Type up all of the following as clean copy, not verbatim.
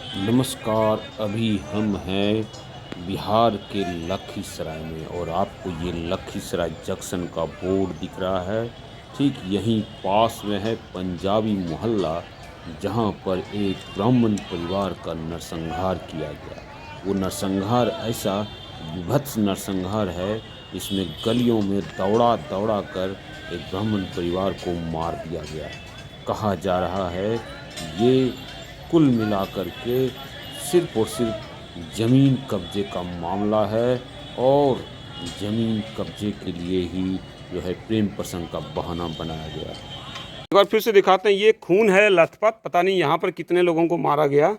नमस्कार। अभी हम हैं बिहार के लखीसराय में और आपको ये लखीसराय जंक्शन का बोर्ड दिख रहा है। ठीक यहीं पास में है पंजाबी मोहल्ला, जहाँ पर एक ब्राह्मण परिवार का नरसंहार किया गया। वो नरसंहार ऐसा विभत्स नरसंहार है, इसमें गलियों में दौड़ा दौड़ा कर एक ब्राह्मण परिवार को मार दिया गया। कहा जा रहा है ये कुल मिलाकर के सिर्फ और सिर्फ ज़मीन कब्जे का मामला है और ज़मीन कब्जे के लिए ही जो है प्रेम प्रसंग का बहाना बनाया गया। एक बार फिर से दिखाते हैं। ये खून है लथपथ, पता नहीं यहाँ पर कितने लोगों को मारा गया।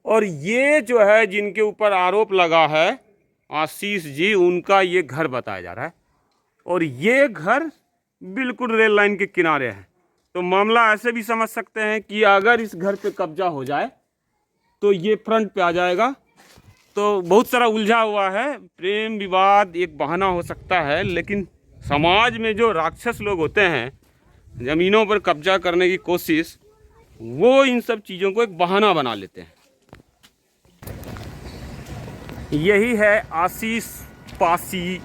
और ये जो है जिनके ऊपर आरोप लगा है आशीष जी, उनका ये घर बताया जा रहा है और ये घर बिल्कुल रेल लाइन के किनारे है। तो मामला ऐसे भी समझ सकते हैं कि अगर इस घर पे कब्जा हो जाए तो ये फ्रंट पे आ जाएगा। तो बहुत सारा उलझा हुआ है। प्रेम विवाद एक बहाना हो सकता है, लेकिन समाज में जो राक्षस लोग होते हैं ज़मीनों पर कब्जा करने की कोशिश, वो इन सब चीज़ों को एक बहाना बना लेते हैं। यही है आशीष पासी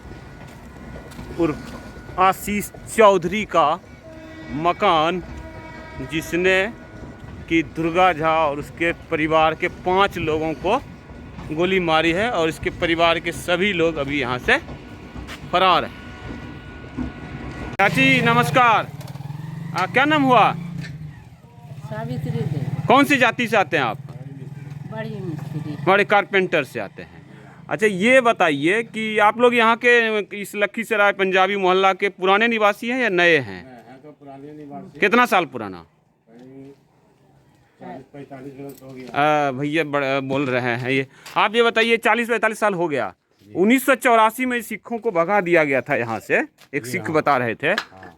उर्फ आशीष चौधरी का मकान, जिसने कि दुर्गा झा और उसके परिवार के 5 लोगों को गोली मारी है और इसके परिवार के सभी लोग अभी यहाँ से फरार हैं। चाची नमस्कार, क्या नाम हुआ? सावित्री देवी। कौन सी जाति से आते हैं आप? बड़ी मिस्त्री। बड़े कारपेंटर से आते हैं। अच्छा, ये बताइए कि आप लोग यहाँ के इस लखीसराय पंजाबी मोहल्ला के पुराने निवासी हैं या नए हैं? तो पुराने निवासी। कितना साल पुराना? 40-45 वर्ष हो गया। भैया बड़ा बोल रहे हैं। ये आप ये बताइए, 40-45 साल हो गया। 1984 में सिखों को भगा दिया गया था यहाँ से, एक सिख बता रहे थे।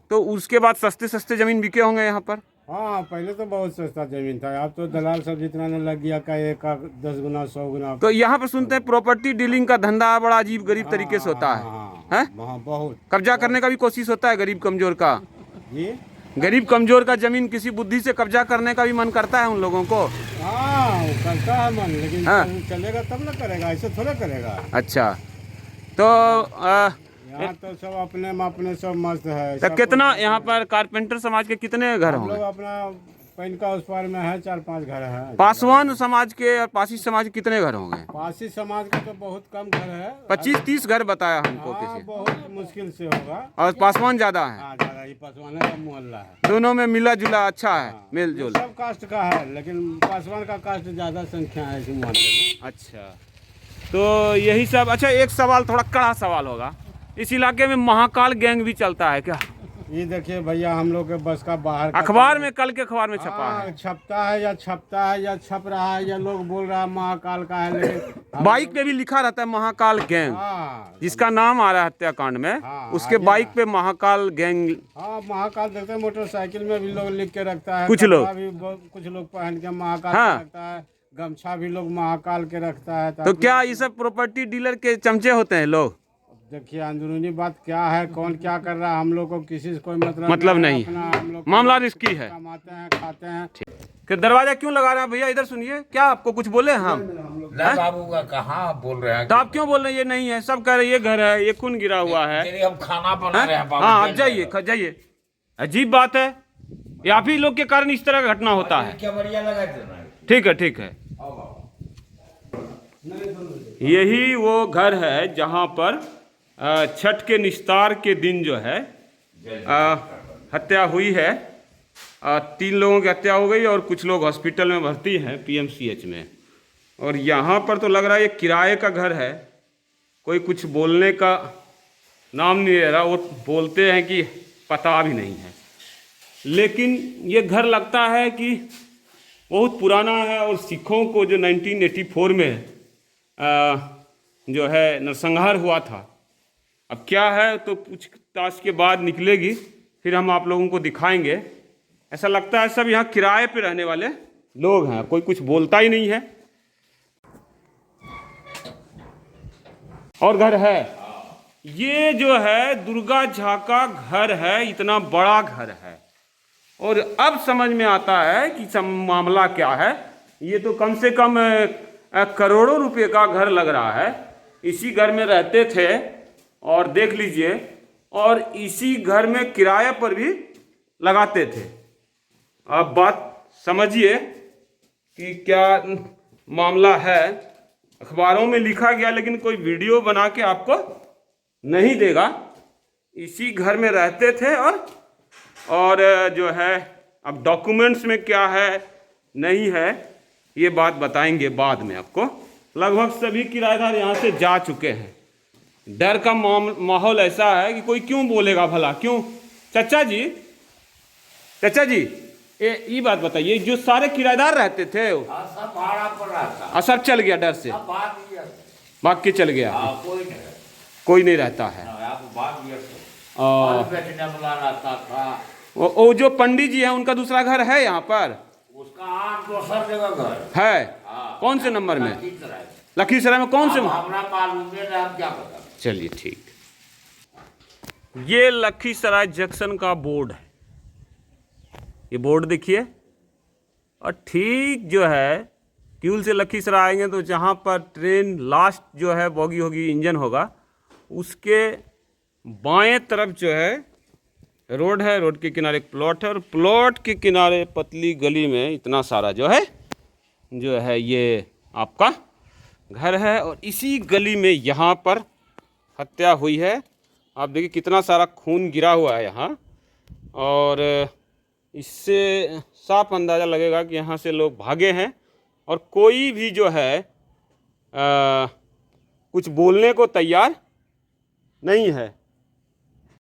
तो उसके बाद सस्ते सस्ते जमीन बिके होंगे यहाँ पर? हाँ, पहले तो बहुत सस्ता जमीन था। अब तो दलाल सब जितना ने लग गया का 10 गुना 100 गुना। तो यहाँ पर सुनते हैं प्रॉपर्टी डीलिंग का धंधा बड़ा अजीब गरीब तरीके से होता है। हैं? बहुत कब्जा करने का भी कोशिश होता है गरीब कमजोर का। जी। गरीब कमजोर का जमीन किसी बुद्धि से कब्जा करने का भी मन करता है उन लोगों को। हाँ, वो करता है मन, लेकिन हाँ। चलेगा तब ना करेगा, ऐसे थोड़ा करेगा। अच्छा, तो यहाँ तो सब अपने सब मस्त है। तो कितना यहाँ पर कारपेंटर समाज के कितने घर हम होंगे? लोग अपना पैन का उस पार में है 4-5 घर है। पासवान समाज के और पासी समाज के कितने घर होंगे? पासी समाज का तो बहुत कम घर है। 25-30 घर बताया हमको हाँ, किसी। बहुत मुश्किल से होगा। और पासवान ज्यादा है। हाँ, ज़्यादा ही पासवान का मोहल्ला है। दोनों में मिला जुला अच्छा है, मेल ये जोल। सब कास्ट का है, लेकिन पासवान का कास्ट ज्यादा संख्या है इस मोहल्ले में। अच्छा, तो यही सब। अच्छा, एक सवाल, थोड़ा कड़ा सवाल होगा। इस इलाके में महाकाल गैंग भी चलता है क्या? ये देखिए भैया, हम लोग के बस का बाहर का अखबार में, कल के अखबार में छपा है। छपता है या छपता है या छप रहा है या लोग बोल रहा है महाकाल का है, लेकिन बाइक पे भी लिखा रहता है महाकाल गैंग, हाँ, जिसका नाम आ रहा है हत्याकांड में। हाँ, उसके आगे बाइक पे महाकाल गैंग। हाँ, महाकाल देखते हैं। मोटरसाइकिल में भी लोग लिख के रखता है। कुछ लोग। कपड़ा भी कुछ लोग पहन के महाकाल हाँ। के रखता है। गमछा भी लोग महाकाल के रखता है। तो क्या ये सब प्रॉपर्टी डीलर के चमचे होते हैं लोग? देखिए, अंदरूनी बात क्या है, कौन क्या कर रहा है, हम लोग को किसी से कोई मतलब नहीं। अपना हम लोग मामला रिस्की है। कमाते हैं, खाते हैं। कि दरवाजा क्यों लगा रहे हैं भैया? इधर सुनिए, क्या आपको कुछ बोले हम? नहीं बाबू का कहाँ बोल रहे हैं? तो आप क्यों बोल रहे हैं ये नहीं है? सब कह रहे हैं ये घर है, ये खून गिरा हुआ है। चलिए, हम खाना बना रहे हैं बाबू। हाँ, आप जाइए जाइए। अजीब बात है, ये आप ही लोग के कारण इस तरह का घटना होता है। क्या बढ़िया लगा देना। ठीक है, ठीक है। यही वो घर है जहाँ पर छठ के निस्तार के दिन जो है हत्या हुई है। 3 लोगों की हत्या हो गई और कुछ लोग हॉस्पिटल में भर्ती हैं, PMCH में। और यहाँ पर तो लग रहा है ये किराए का घर है। कोई कुछ बोलने का नाम नहीं ले रहा। वो बोलते हैं कि पता भी नहीं है, लेकिन ये घर लगता है कि बहुत पुराना है। और सिखों को जो 1984 में जो है नरसंहार हुआ था, अब क्या है तो पूछताछ के बाद निकलेगी, फिर हम आप लोगों को दिखाएंगे। ऐसा लगता है सब यहाँ किराए पे रहने वाले लोग हैं, कोई कुछ बोलता ही नहीं है। और घर है, ये जो है दुर्गा झा का घर है। इतना बड़ा घर है। और अब समझ में आता है कि मामला क्या है। ये तो कम से कम करोड़ों रुपए का घर लग रहा है। इसी घर में रहते थे और देख लीजिए, और इसी घर में किराए पर भी लगाते थे। अब बात समझिए कि क्या मामला है। अखबारों में लिखा गया, लेकिन कोई वीडियो बना के आपको नहीं देगा। इसी घर में रहते थे और जो है अब डॉक्यूमेंट्स में क्या है नहीं है ये बात बताएंगे बाद में आपको। लगभग सभी किराएदार यहाँ से जा चुके हैं। डर का माहौल ऐसा है कि कोई क्यों बोलेगा भला, क्यों? चाचा जी ये बात बताइए, जो सारे किराएदार रहते थे हाँ, सब भाड़ा पर रहता। और सब चल गया डर से, सब भाग गया। भाग के चल गया, हाँ, कोई नहीं रहता है। हाँ, आप भाग गया तो। और और बेचने वाला रहता था। वो जो पंडित जी हैं उनका दूसरा घर है यहाँ पर? उसका आठ दूसर जगह घर है। हाँ। कौन से नंबर में? लखीसराय। लखीसराय में कौन से? हमरा मालूम नहीं, हम क्या पता। चलिए ठीक। ये लखीसराय जंक्शन का बोर्ड है, ये बोर्ड देखिए। और ठीक जो है क्यूल से लखीसराय आएंगे तो जहाँ पर ट्रेन लास्ट जो है बोगी होगी, इंजन होगा, उसके बाएं तरफ जो है रोड है। रोड के किनारे एक प्लॉट है और प्लॉट के किनारे पतली गली में इतना सारा जो है ये आपका घर है। और इसी गली में यहाँ पर हत्या हुई है। आप देखिए कितना सारा खून गिरा हुआ है यहाँ, और इससे साफ अंदाज़ा लगेगा कि यहाँ से लोग भागे हैं। और कोई भी जो है कुछ बोलने को तैयार नहीं है।